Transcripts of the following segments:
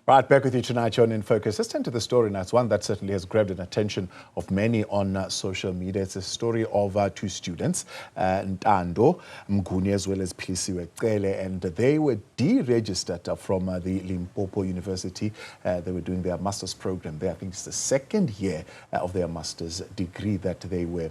Right, back with you tonight on In Focus. Let's turn to the story now. It's one that certainly has grabbed the attention of many on social media. It's a story of two students, Ntando, Mnguni, as well as Philisiwe, Cele, and they were deregistered from the Limpopo University. They were doing their master's program there. I think it's the second year of their master's degree that they were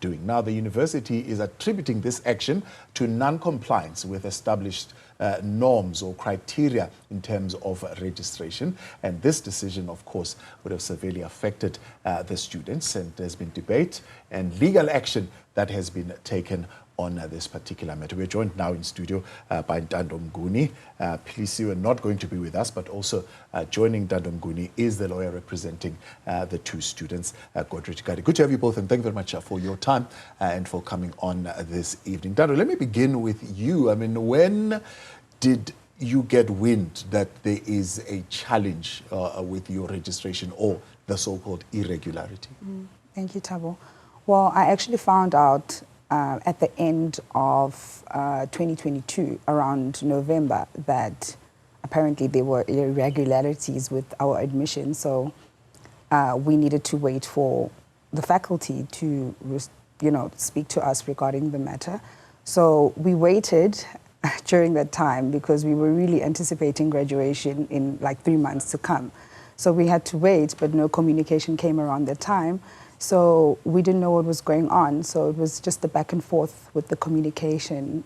doing. Now, the university is attributing this action to non-compliance with established norms or criteria in terms of registration, and this decision, of course, would have severely affected the students, and there's been debate and legal action that has been taken on this particular matter. We're joined now in studio by Ntando Mnguni. Philisiwe not going to be with us, but also joining Ntando Mnguni is the lawyer representing the two students, Godrich Gardee. Good to have you both, and thank you very much for your time and for coming on this evening. Ntando, let me begin with you. I mean, when did you get wind that there is a challenge with your registration or the so-called irregularity? Thank you, Thabo. Well, I actually found out at the end of 2022, around November, that apparently there were irregularities with our admission. So we needed to wait for the faculty to, speak to us regarding the matter. So we waited during that time because we were really anticipating graduation in like 3 months to come. So we had to wait, but no communication came around that time. So we didn't know what was going on. So it was just the back and forth with the communication,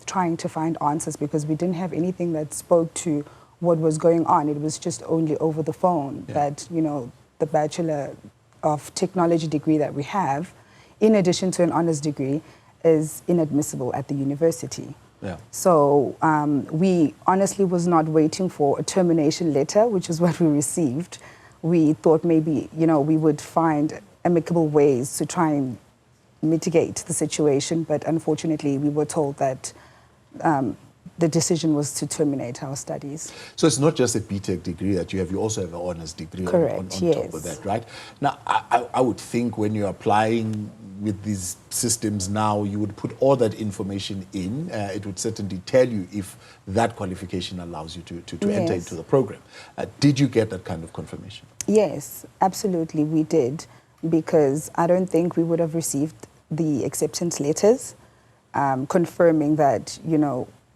trying to find answers because we didn't have anything that spoke to what was going on. It was just only over the phone that, the Bachelor of Technology degree that we have, in addition to an honors degree, is inadmissible at the university. Yeah. So we honestly was not waiting for a termination letter, which is what we received. We thought maybe, we would find amicable ways to try and mitigate the situation, but unfortunately we were told that the decision was to terminate our studies. So it's not just a BTech degree that you have, you also have an honors degree. Correct, on yes. top of that, right? Now, I would think when you're applying with these systems now, you would put all that information in. It would certainly tell you if that qualification allows you to enter into the program. Did you get that kind of confirmation? Yes, absolutely we did, because I don't think we would have received the acceptance letters confirming that,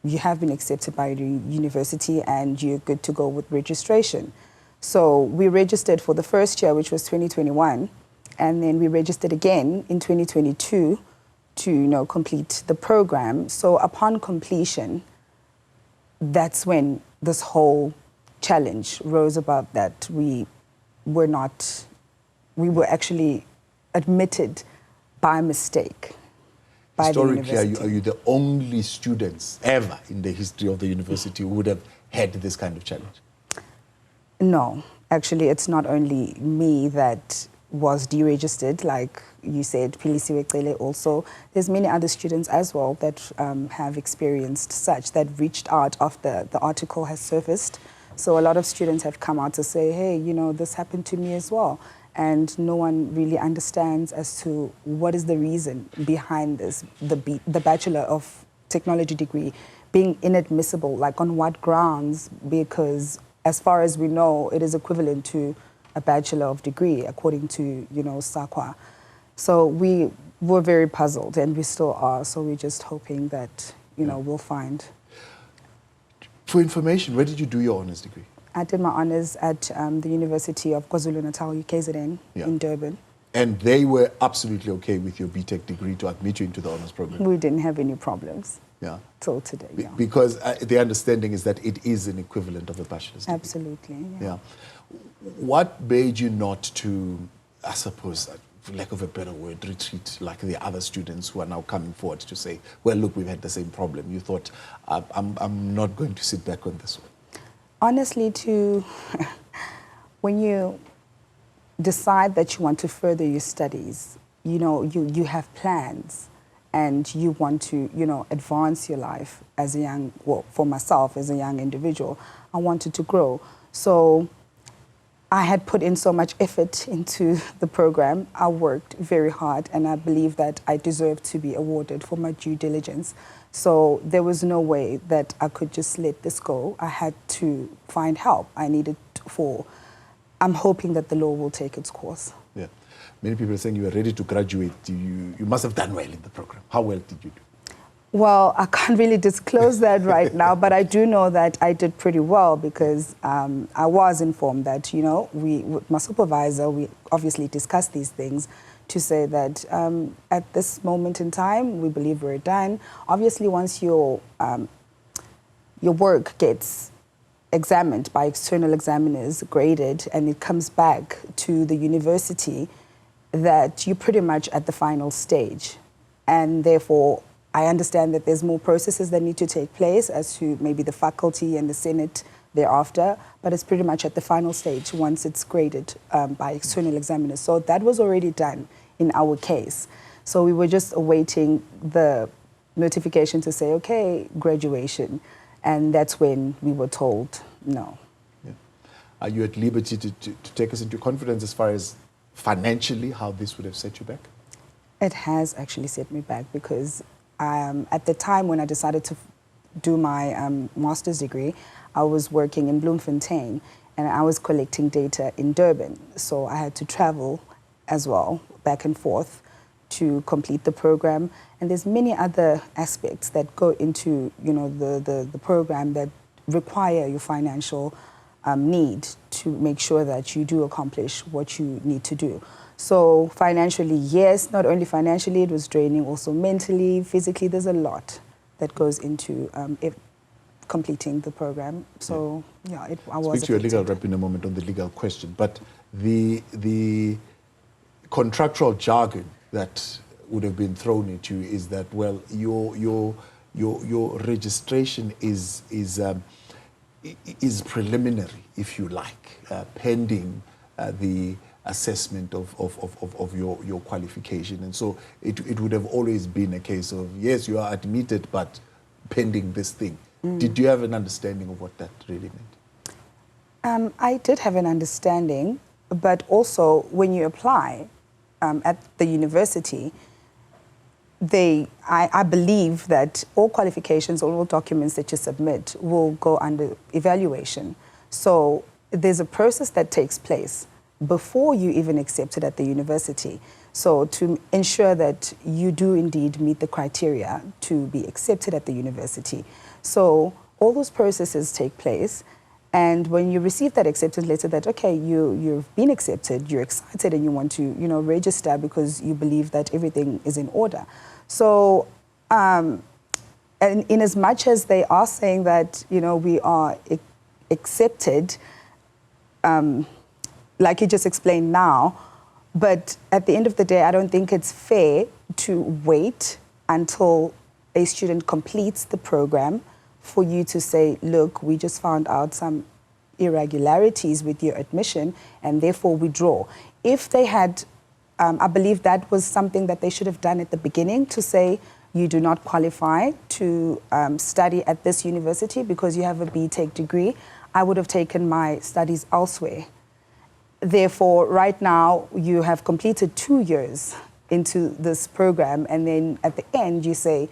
you have been accepted by the university and you're good to go with registration. So we registered for the first year, which was 2021, and then we registered again in 2022 to, complete the program. So upon completion, that's when this whole challenge rose about, that we were actually admitted by mistake. Historically, are you the only students ever in the history of the university who would have had this kind of challenge? No, actually, it's not only me that was deregistered, like you said, Philisiwe, Cele also. There's many other students as well that have experienced such, that reached out after the article has surfaced. So a lot of students have come out to say, hey, this happened to me as well. And no one really understands as to what is the reason behind this, the Bachelor of Technology degree being inadmissible, like on what grounds, because as far as we know, it is equivalent to a Bachelor of Degree, according to, SAQA. So we were very puzzled, and we still are, so we're just hoping that, we'll find. For information, where did you do your honors degree? I did my honors at the University of KwaZulu-Natal, UKZN, in Durban. And they were absolutely okay with your BTech degree to admit you into the honors program? We didn't have any problems. Yeah. Till today, yeah. Because the understanding is that it is an equivalent of a bachelor's degree. Absolutely, yeah. What made you not to, I suppose, for lack of a better word, retreat like the other students who are now coming forward to say, well, look, we've had the same problem. You thought, I'm not going to sit back on this one. Honestly, when you decide that you want to further your studies, you have plans and you want to, advance your life as a for myself, as a young individual, I wanted to grow. So I had put in so much effort into the program. I worked very hard, and I believe that I deserved to be awarded for my due diligence. So there was no way that I could just let this go. I had to find help. I'm hoping that the law will take its course. Yeah. Many people are saying you were ready to graduate. You must have done well in the program. How well did you do? Well, I can't really disclose that right now, but I do know that I did pretty well because I was informed that, with my supervisor, we obviously discussed these things to say that at this moment in time, we believe we're done. Obviously, once your work gets examined by external examiners, graded, and it comes back to the university, that you're pretty much at the final stage. And therefore, I understand that there's more processes that need to take place as to maybe the faculty and the Senate thereafter, but it's pretty much at the final stage once it's graded by external examiners. So that was already done in our case. So we were just awaiting the notification to say, okay, graduation. And that's when we were told no. Yeah. Are you at liberty to take us into confidence as far as financially how this would have set you back? It has actually set me back because at the time when I decided to do my master's degree, I was working in Bloemfontein and I was collecting data in Durban. So I had to travel as well, back and forth, to complete the program. And there's many other aspects that go into, the program that require your financial need to make sure that you do accomplish what you need to do. So financially, yes, not only financially, it was draining, also mentally, physically. There's a lot that goes into completing the program. So, I was Speak to your legal rep in a moment on the legal question, but the contractual jargon that would have been thrown at you is that, well, your registration is preliminary, if you like, pending the assessment of your qualification. And so it would have always been a case of, yes, you are admitted, but pending this thing. Did you have an understanding of what that really meant? I did have an understanding, but also when you apply at the university, I believe that all qualifications, all documents that you submit will go under evaluation. So there's a process that takes place before you even accept it at the university. So to ensure that you do indeed meet the criteria to be accepted at the university. So all those processes take place. And when you receive that acceptance letter that, okay, you've been accepted, you're excited and you want to, register because you believe that everything is in order. So, and in as much as they are saying that, we are accepted, like you just explained now, but at the end of the day, I don't think it's fair to wait until a student completes the program for you to say, look, we just found out some irregularities with your admission and therefore withdraw. If they had, I believe that was something that they should have done at the beginning, to say you do not qualify to study at this university because you have a BTech degree. I would have taken my studies elsewhere. Therefore, right now, you have completed 2 years into this program, and then at the end, you say,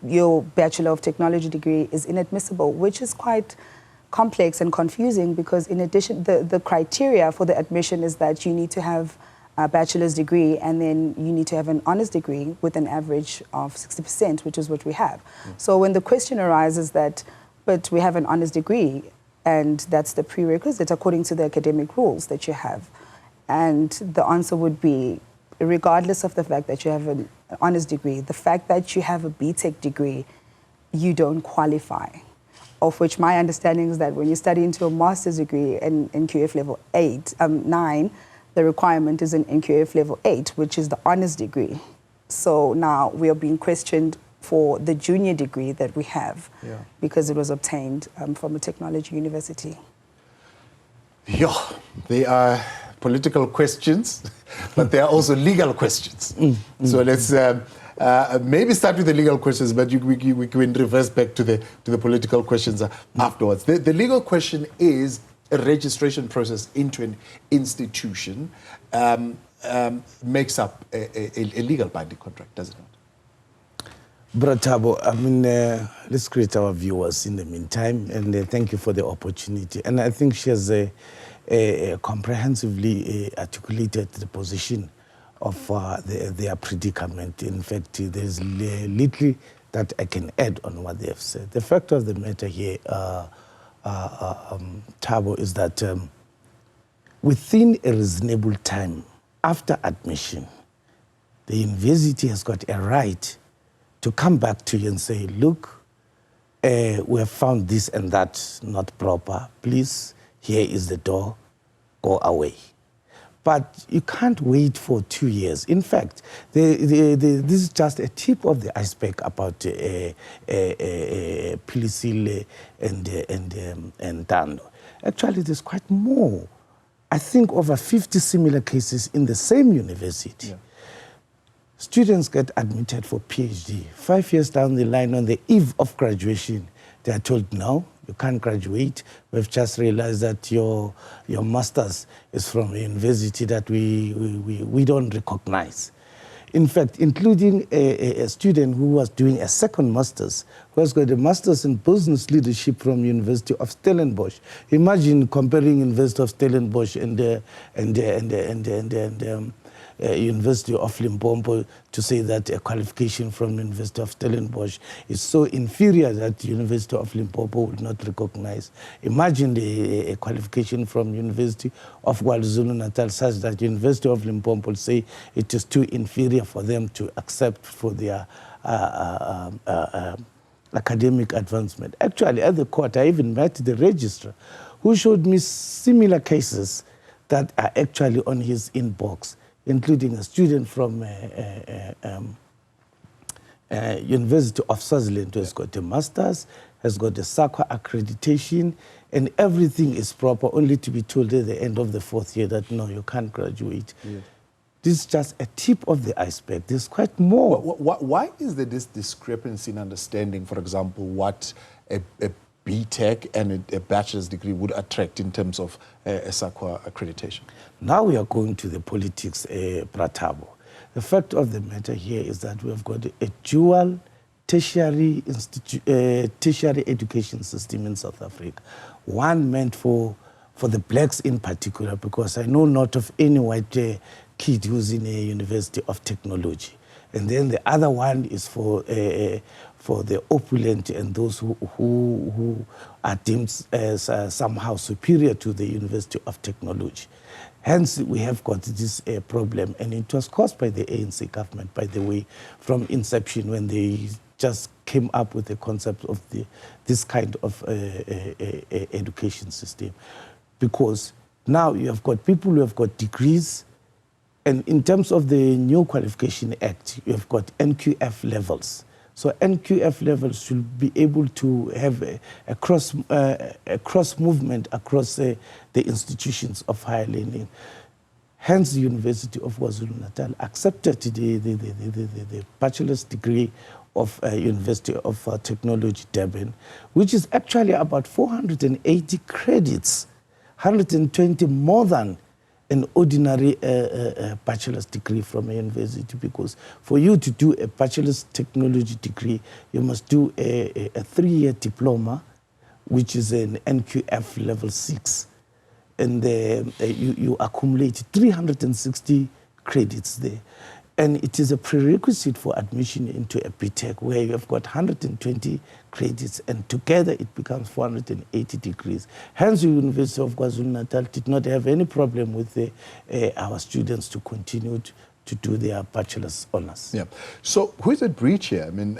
your Bachelor of Technology degree is inadmissible, which is quite complex and confusing because in addition, the criteria for the admission is that you need to have a bachelor's degree and then you need to have an honors degree with an average of 60%, which is what we have. So when the question arises that, but we have an honors degree, and that's the prerequisite according to the academic rules that you have. And the answer would be, regardless of the fact that you have an honors degree, the fact that you have a BTech degree, you don't qualify. Of which my understanding is that when you study into a master's degree in NQF level 9, the requirement is an NQF level 8, which is the honors degree. So now we are being questioned for the junior degree that we have because it was obtained from a technology university. Yeah, they are political questions, but they are also legal questions. So let's maybe start with the legal questions, but we can reverse back to the political questions afterwards. The legal question is, a registration process into an institution makes up a legal binding contract, does it not? Bratabo, I mean, let's greet our viewers in the meantime, and thank you for the opportunity. And I think she has comprehensively articulated the position of their predicament. In fact, there's little that I can add on what they have said. The fact of the matter here, Thabo, is that within a reasonable time after admission, the university has got a right to come back to you and say, look, we have found this and that not proper. Please, here is the door, go away. But you can't wait for 2 years. In fact, this is just a tip of the iceberg about Philisiwe and Ntando. Actually, there's quite more. I think over 50 similar cases in the same university. Yeah. Students get admitted for PhD. 5 years down the line, on the eve of graduation, they are told, no, you can't graduate. We've just realized that your master's is from a university that we don't recognize. In fact, including a student who was doing a second master's, who has got a master's in business leadership from University of Stellenbosch. Imagine comparing University of Stellenbosch and University of Limpopo to say that a qualification from University of Stellenbosch is so inferior that University of Limpopo would not recognize. Imagine a qualification from University of KwaZulu-Natal such that University of Limpopo say it is too inferior for them to accept for their academic advancement. Actually, at the court, I even met the registrar who showed me similar cases that are actually on his inbox, including a student from University of Swaziland who has got a master's, has got a SAQA accreditation, and everything is proper, only to be told at the end of the 4th year that, no, you can't graduate. Yeah. This is just a tip of the iceberg. There's quite more. Why is there this discrepancy in understanding, for example, what a BTech and a bachelor's degree would attract in terms of a SAQA accreditation? Now we are going to the politics, Pratabo. The fact of the matter here is that we have got a dual tertiary education system in South Africa. One meant for the blacks in particular, because I know not of any white kid who's in a university of technology. And then the other one is for the opulent and those who are deemed as somehow superior to the University of Technology. Hence, we have got this problem, and it was caused by the ANC government, by the way, from inception, when they just came up with the concept of this kind of education system. Because now you have got people who have got degrees, and in terms of the new Qualification Act, you have got NQF levels. So NQF levels should be able to have a cross movement across the institutions of higher learning. Hence, the University of KwaZulu-Natal accepted the bachelor's degree of University of Technology, Durban, which is actually about 480 credits, 120 more than an ordinary bachelor's degree from a university, because for you to do a bachelor's technology degree, you must do a 3-year diploma, which is an NQF level 6. And you accumulate 360 credits there. And it is a prerequisite for admission into a BTech, where you have got 120 credits, and together it becomes 480 degrees. Hence, the University of KwaZulu-Natal did not have any problem with our students to continue to do their bachelor's honors. Yeah. So who is at breach here? I mean,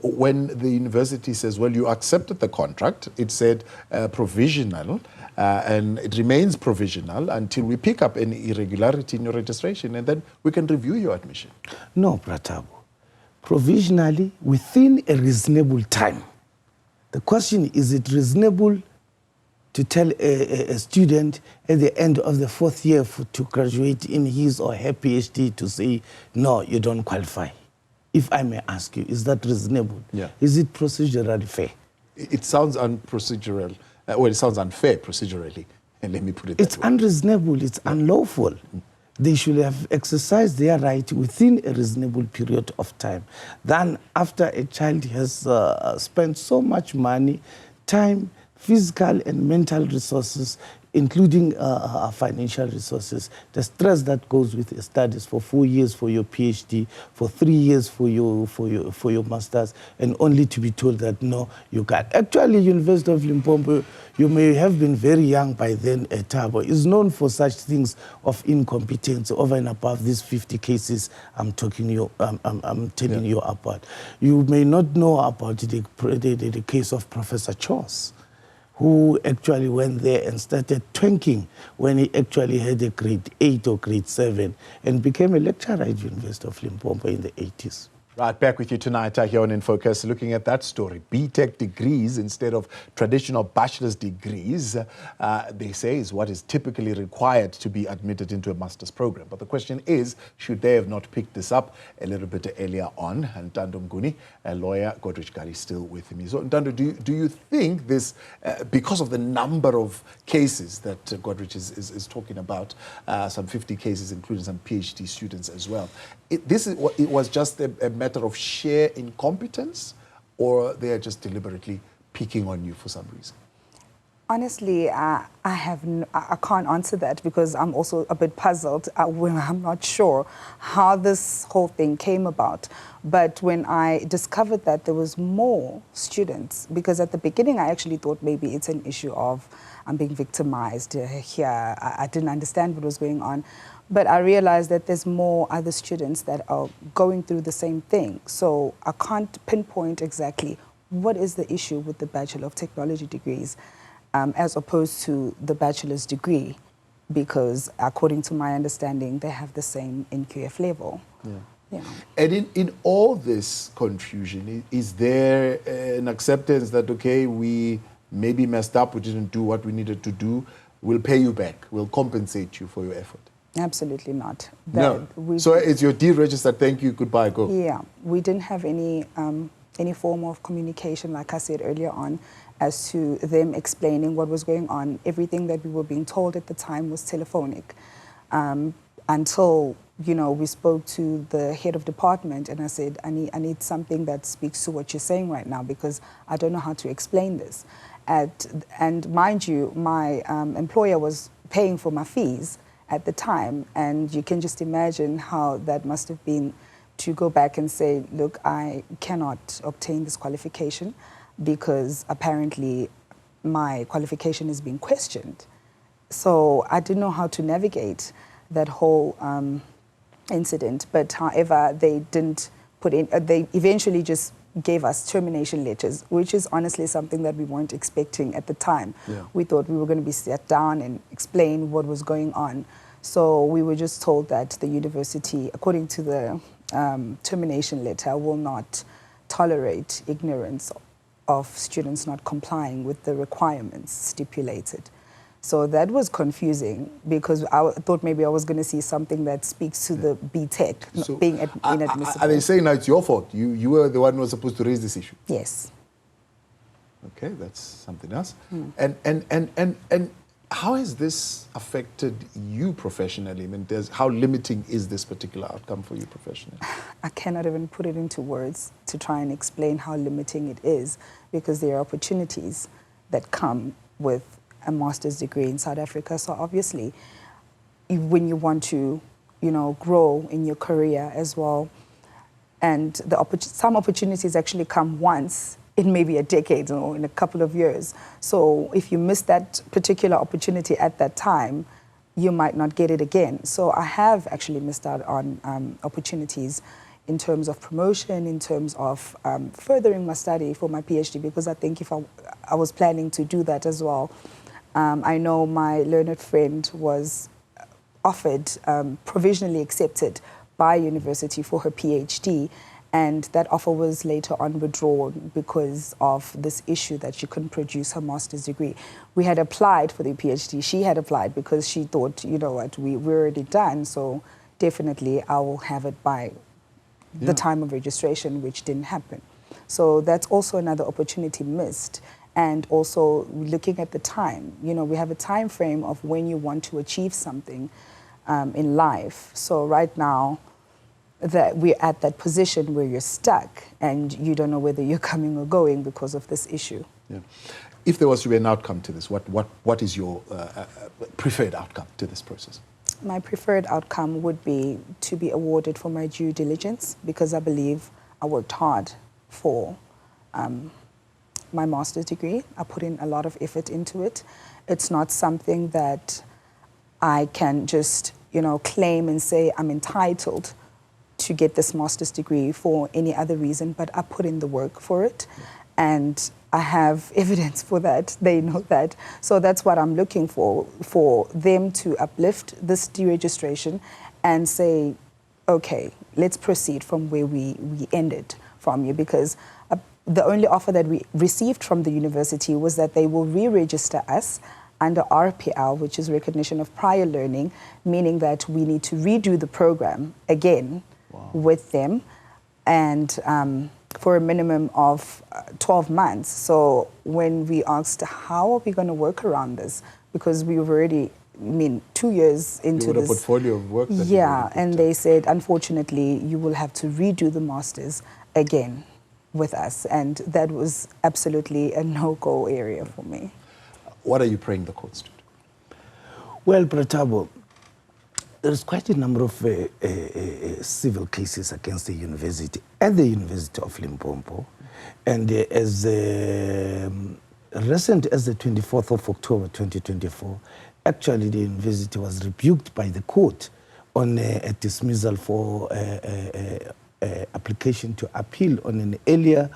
when the university says, well, you accepted the contract, it said provisional, and it remains provisional until we pick up any irregularity in your registration, and then we can review your admission. No, Pratabo. Provisionally, within a reasonable time. The question, is it reasonable to tell a student at the end of the 4th year to graduate in his or her PhD to say, no, you don't qualify? If I may ask you, is that reasonable? Yeah. Is it procedurally fair? It sounds unprocedural. Well, it sounds unfair procedurally. And let me put it that It's way. unreasonable, it's unlawful. They should have exercised their right within a reasonable period of time. Then after a child has spent so much money, time, physical and mental resources, including financial resources, the stress that goes with studies for 4 years for your PhD, for 3 years for your masters, and only to be told that no, you can't. Actually, University of Limpopo, you may have been very young by then. Thabo is known for such things of incompetence over and above these 50 cases I'm telling you about. You may not know about the case of Professor Chos, who actually went there and started twanking when he actually had a grade 8 or grade 7 and became a lecturer at University of Limpopo in the 80s. Right, back with you tonight here on In Focus, looking at that story. BTech degrees instead of traditional bachelor's degrees, they say, is what is typically required to be admitted into a master's program. But the question is, should they have not picked this up a little bit earlier on? And Ntando Mnguni, a lawyer, Godrich Gardee, still with me. So, Ntando, do you think this, because of the number of cases that Godrich is talking about, some 50 cases, including some PhD students as well, it was just a matter of sheer incompetence, or they are just deliberately picking on you for some reason? Honestly, I can't answer that because I'm also a bit puzzled. I'm not sure how this whole thing came about. But when I discovered that there was more students, because at the beginning I actually thought maybe it's an issue of I'm being victimized here. I didn't understand what was going on. But I realized that there's more other students that are going through the same thing. So I can't pinpoint exactly what is the issue with the Bachelor of Technology degrees as opposed to the bachelor's degree, because according to my understanding, they have the same NQF level. Yeah. Yeah. And in all this confusion, is there an acceptance that, okay, we maybe messed up, we didn't do what we needed to do, we'll pay you back, we'll compensate you for your effort? Absolutely not. No. So it's your deregistered, thank you, goodbye, go. Yeah, we didn't have any form of communication, like I said earlier on, as to them explaining what was going on. Everything that we were being told at the time was telephonic. Until, you know, we spoke to the head of department and I said, I need something that speaks to what you're saying right now because I don't know how to explain this. And mind you, my employer was paying for my fees at the time, and you can just imagine how that must have been to go back and say, look, I cannot obtain this qualification because apparently my qualification is being questioned. So I didn't know how to navigate that whole incident, but however, they didn't put in, they eventually just gave us termination letters, which is honestly something that we weren't expecting at the time. Yeah. We thought we were going to be sat down and explain what was going on. So we were just told that the university, according to the termination letter, will not tolerate ignorance of students not complying with the requirements stipulated. So that was confusing because I thought maybe I was going to see something that speaks to the BTech so being inadmissible. Are they saying now it's your fault? You were the one who was supposed to raise this issue? Yes. Okay, that's something else. And how has this affected you professionally? I mean, how limiting is this particular outcome for you professionally? I cannot even put it into words to try and explain how limiting it is, because there are opportunities that come with a master's degree in South Africa. So obviously, when you want to, you know, grow in your career as well, and some opportunities actually come once in maybe a decade or in a couple of years. So if you miss that particular opportunity at that time, you might not get it again. So I have actually missed out on opportunities in terms of promotion, in terms of furthering my study for my PhD, because I think if I was planning to do that as well. I know my learned friend was offered, provisionally accepted by university for her PhD, and that offer was later on withdrawn because of this issue that she couldn't produce her master's degree. We had applied for the PhD. She had applied because she thought, you know what, we're already done, so definitely I will have it by the time of registration, which didn't happen. So that's also another opportunity missed. and also looking at the time. You know, we have a time frame of when you want to achieve something in life. So right now, that we're at that position where you're stuck and you don't know whether you're coming or going because of this issue. Yeah. If there was to be an outcome to this, what is your preferred outcome to this process? My preferred outcome would be to be awarded for my due diligence, because I believe I worked hard for my master's degree. I put in a lot of effort into it. It's not something that I can just, you know, claim and say I'm entitled to get this master's degree for any other reason, but I put in the work for it, and I have evidence for that. They know that. So that's what I'm looking for them to uplift this deregistration and say, okay, let's proceed from where we ended from you, because the only offer that we received from the university was that they will re-register us under RPL, which is recognition of prior learning, meaning that we need to redo the program again. Wow. With them, and for a minimum of 12 months. So when we asked how are we going to work around this, because we were already, 2 years into you this. a portfolio of work. That yeah, and they said, unfortunately, you will have to redo the masters again with us, and that was absolutely a no-go area for me. What are you praying the courts to do? Well, Pratabo, there's quite a number of civil cases against the university at the University of Limpopo. And as recent as the 24th of October 2024, actually the university was rebuked by the court on a dismissal for application to appeal on an earlier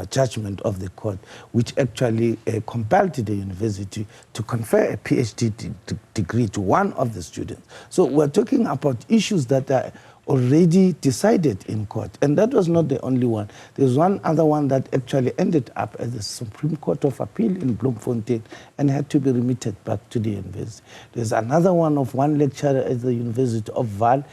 judgment of the court, which actually compelled the university to confer a PhD degree to one of the students. So we're talking about issues that are already decided in court. And that was not the only one. There's one other one that actually ended up at the Supreme Court of Appeal in Bloemfontein and had to be remitted back to the university. There's another one of one lecturer at the University of Vaal,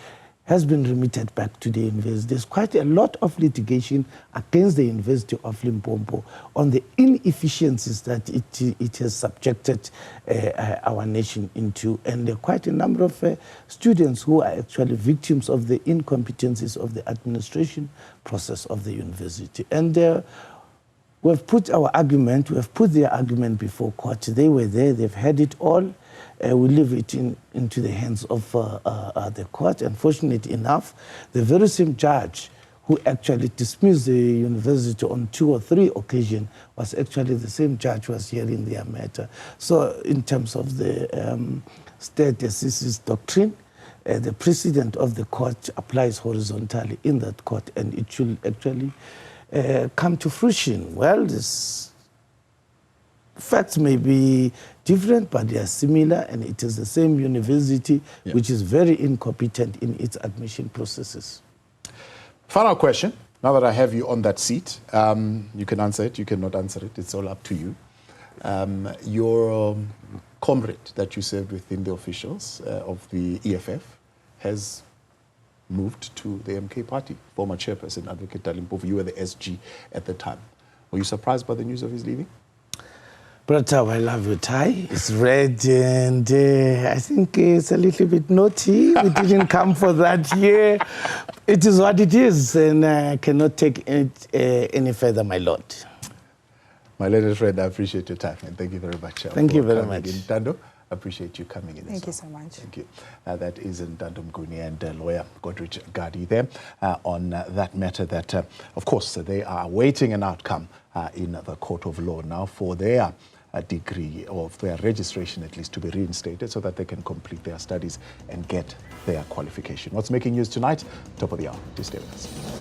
has been remitted back to the university. There's quite a lot of litigation against the University of Limpopo on the inefficiencies that it has subjected our nation into. And there are quite a number of students who are actually victims of the incompetencies of the administration process of the university. And we've put our argument, we've put their argument before court. They were there, they've had it all. We leave it into the hands of the court. Unfortunately enough, the very same judge who actually dismissed the university on 2 or 3 occasions was actually the same judge who was hearing their matter. So in terms of the state decisis doctrine, the precedent of the court applies horizontally in that court, and it should actually come to fruition. Well, this facts may be different, but they are similar, and it is the same university, which is very incompetent in its admission processes. Final question. Now that I have you on that seat, you can answer it, you cannot answer it, it's all up to you. Your comrade that you served within the officials of the EFF has moved to the MK party, former chairperson, Advocate Limpopo. You were the SG at the time. Were you surprised by the news of his leaving? Brother, I love your tie. It's red, and I think it's a little bit naughty. We didn't come for that here. It is what it is, and I cannot take it any further, my lord. My little friend, I appreciate your time, and thank you very much. Thank you very much. Ntando, I appreciate you coming in. Thank you so much. Thank you. That is Ntando Mnguni and lawyer Godrich Gardee there on that matter that, of course, they are awaiting an outcome in the court of law now for their degree, or their registration at least, to be reinstated so that they can complete their studies and get their qualification. What's making news tonight? Top of the hour. Do stay with us.